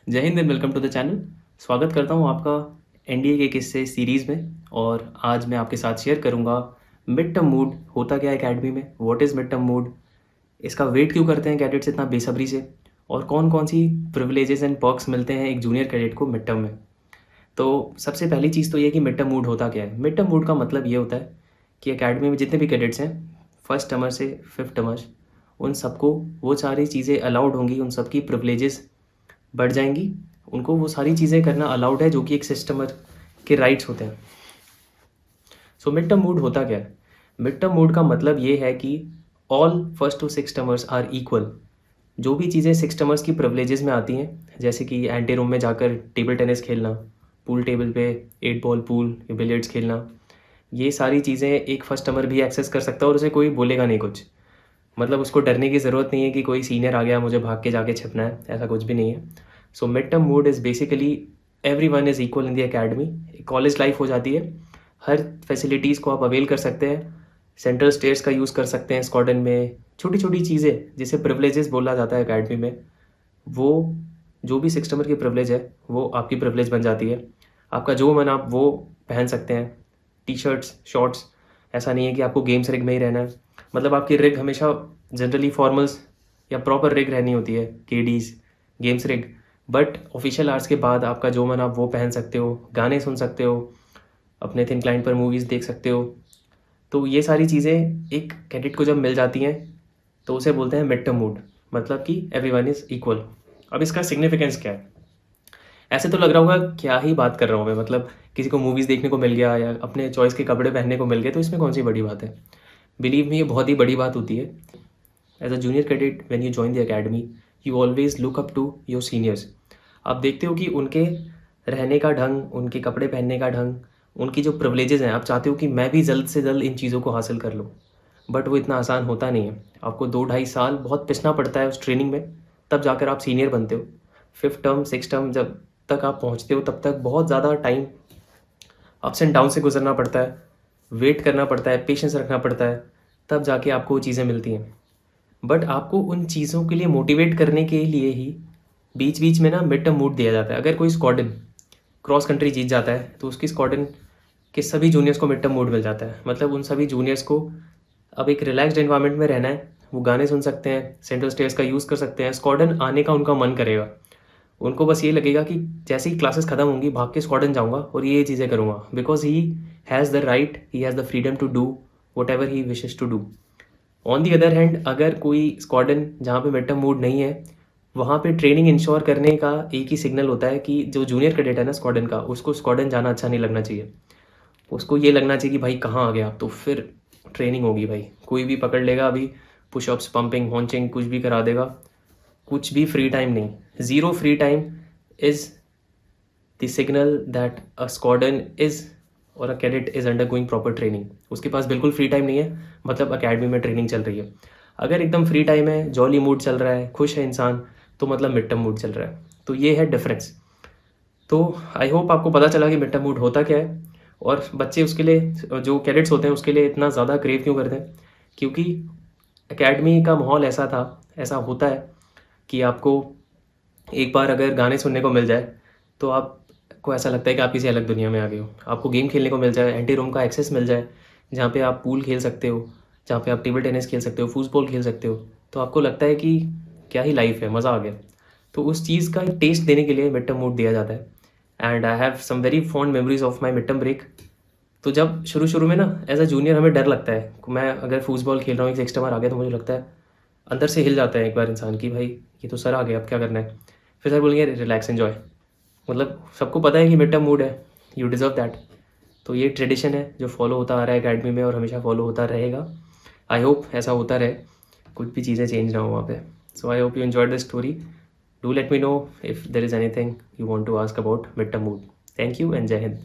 जय हिंद and welcome to the channel. स्वागत करता हूँ आपका एनडीए के किस्से सीरीज़ में। और आज मैं आपके साथ शेयर करूँगा मिड टर्म मूड होता क्या है एकेडमी में, what is mid term mood, इसका वेट क्यों करते हैं कैडेट्स इतना बेसब्री से, और कौन कौन सी प्रिविलेजेस एंड पर्क्स मिलते हैं एक जूनियर कैडेट को मिड टर्म में। तो सबसे पहली चीज़ तो ये कि मिड टर्म मूड होता क्या है। मिड टर्म मूड का मतलब ये होता है कि एकेडमी में जितने भी कैडेट्स हैं, फर्स्ट टर्मर से फिफ्थ टर्मर्स, उन सबको वो सारी चीज़ें अलाउड होंगी, उन सबकी प्रिविलेजेस बढ़ जाएंगी। उनको वो सारी चीज़ें करना अलाउड है जो कि एक सिस्टमर के राइट्स होते हैं। सो मिड टर्म मूड होता क्या है। मिड टर्म मूड का मतलब ये है कि all first two six termers are equal. जो भी चीज़ें सिक्स टर्मर्स की प्रिविलेजेस में आती हैं, जैसे कि एंटी रूम में जाकर टेबल टेनिस खेलना, पूल टेबल पे 8 बॉल पूल या बिलियर्ड्स खेलना, ये सारी चीज़ें एक फर्स्ट टर्मर भी एक्सेस कर सकता है और उसे कोई बोलेगा नहीं कुछ। मतलब उसको डरने की ज़रूरत नहीं है कि कोई सीनियर आ गया मुझे भाग के जाके छिपना है, ऐसा कुछ भी नहीं है। So mid term mood is basically every one is equal in the academy. College life हो जाती है, हर फैसिलिटीज़ को आप अवेल कर सकते हैं, सेंट्रल स्टेयर्स का यूज़ कर सकते हैं स्क्वाड्रन में। छोटी छोटी चीज़ें जिसे प्रिविलेजेस बोला जाता है अकेडमी में, वो जो भी सिक्स टर्मर की प्रिविलेज है वो आपकी प्रिविलेज बन जाती है। आपका जो मन आप वो पहन सकते हैं, टी शर्ट्स शॉर्ट्स। ऐसा नहीं है कि आपको गेम्स रिग में ही रहना है। मतलब आपकी रिग हमेशा जनरली फॉर्मल्स या प्रॉपर रिग रहनी होती है, केडीज games rig. But official hours के बाद आपका जो मन आप वो पहन सकते हो, गाने सुन सकते हो, अपने थिन क्लाइंट पर मूवीज़ देख सकते हो। तो ये सारी चीज़ें एक कैडेट को जब मिल जाती हैं तो उसे बोलते हैं मिड टर्म मूड, मतलब कि एवरीवन इज़ इक्वल। अब इसका सिग्निफिकेंस क्या है। ऐसे तो लग रहा होगा क्या ही बात कर रहा हूँ मैं, मतलब किसी को मूवीज़ देखने को मिल गया या अपने चॉइस के कपड़े पहनने को मिल गए, तो इसमें कौन सी बड़ी बात है। बिलीव मी, ये बहुत ही बड़ी बात होती है। As a junior cadet when you join the academy, you always look up to your seniors. आप देखते हो कि उनके रहने का ढंग, उनके कपड़े पहनने का ढंग, उनकी जो प्रिविलेजेस हैं, आप चाहते हो कि मैं भी जल्द से जल्द इन चीज़ों को हासिल कर लूँ। बट वो इतना आसान होता नहीं है। आपको 2 ढाई साल बहुत पिसना पड़ता है उस ट्रेनिंग में, तब जाकर आप सीनियर बनते हो। फिफ्थ टर्म सिक्स टर्म जब तक आप पहुँचते हो तब तक बहुत ज़्यादा टाइम अप्स एंड डाउन से गुजरना पड़ता है, वेट करना पड़ता है, पेशेंस रखना पड़ता है, तब जाके आपको वो चीज़ें मिलती हैं। बट आपको उन चीज़ों के लिए मोटिवेट करने के लिए ही बीच बीच में ना मिड टर्म मूड दिया जाता है। अगर कोई स्क्वाड्रन क्रॉस कंट्री जीत जाता है तो उसकी स्क्वाड्रन के सभी जूनियर्स को मिड टर्म मूड मिल जाता है। मतलब उन सभी जूनियर्स को अब एक रिलैक्स्ड एनवायरनमेंट में रहना है, वो गाने सुन सकते हैं, सेंट्रल स्टेयर्स का यूज़ कर सकते हैं, स्क्वाड्रन आने का उनका मन करेगा। उनको बस ये लगेगा कि जैसे ही क्लासेस ख़त्म होंगी भाग के स्क्वाड्रन जाऊँगा और ये चीज़ें करूँगा, because he has the right, he has the freedom to do whatever he wishes to do. On the other hand, अगर कोई स्क्वाड्रन जहाँ पे मिड टर्म मूड नहीं है, वहाँ पे ट्रेनिंग इंश्योर करने का एक ही सिग्नल होता है कि जो जूनियर कैडेट है ना स्क्वाड्रन का, उसको स्क्वाड्रन जाना अच्छा नहीं लगना चाहिए। उसको ये लगना चाहिए कि भाई कहाँ आ गया, तो फिर ट्रेनिंग होगी भाई, कोई भी पकड़ लेगा अभी, पुशअप्स पंपिंग हॉन्चिंग कुछ भी करा देगा। कुछ भी फ्री टाइम नहीं, zero free time is the signal that a squadron is or a cadet is undergoing proper training. उसके पास बिल्कुल फ्री टाइम नहीं है, मतलब अकेडमी में ट्रेनिंग चल रही है। अगर एकदम फ्री टाइम है, जॉली मूड चल रहा है, खुश है इंसान, तो मतलब मिड टर्म मूड चल रहा है। तो ये है डिफरेंस। तो आई होप आपको पता चला कि मिड टर्म मूड होता क्या है, और बच्चे उसके लिए, जो कैडेट्स होते हैं उसके लिए इतना ज़्यादा क्रेव क्यों करते हैं। क्योंकि एकेडमी का माहौल ऐसा था, ऐसा होता है कि आपको एक बार अगर गाने सुनने को मिल जाए तो आपको ऐसा लगता है कि आप किसी अलग दुनिया में आ गए हो। आपको गेम खेलने को मिल जाए, एंटी रूम का एक्सेस मिल जाए, जहाँ पे आप पूल खेल सकते हो, जहाँ पे आप टेबल टेनिस खेल सकते हो, फुटबॉल खेल सकते हो, तो आपको लगता है कि क्या ही लाइफ है, मज़ा आ गया। तो उस चीज़ का टेस्ट देने के लिए मिड टर्म मूड दिया जाता है। And I have some very fond memories of my mid term break. तो जब शुरू शुरू में ना एज अ जूनियर हमें डर लगता है, मैं अगर फुटबॉल खेल रहा हूँ, एक सिक्स टर्मर आ गया, तो मुझे लगता है अंदर से हिल जाता है एक बार इंसान की, भाई ये तो सर आ गया, अब क्या करना है। फिर सर बोलेंगे रिलैक्स एन्जॉय। मतलब सबको पता है कि मिड टर्म मूड है, यू डिज़र्व दैट। तो ये ट्रेडिशन है जो फॉलो होता आ रहा है अकेडमी में और हमेशा फॉलो होता रहेगा। आई होप ऐसा होता रहे, कुछ भी चीज़ें चेंज ना हो वहाँ पे। So I hope you enjoyed this story. Do let me know if there is anything you want to ask about mid term mood. Thank you and Jai Hind.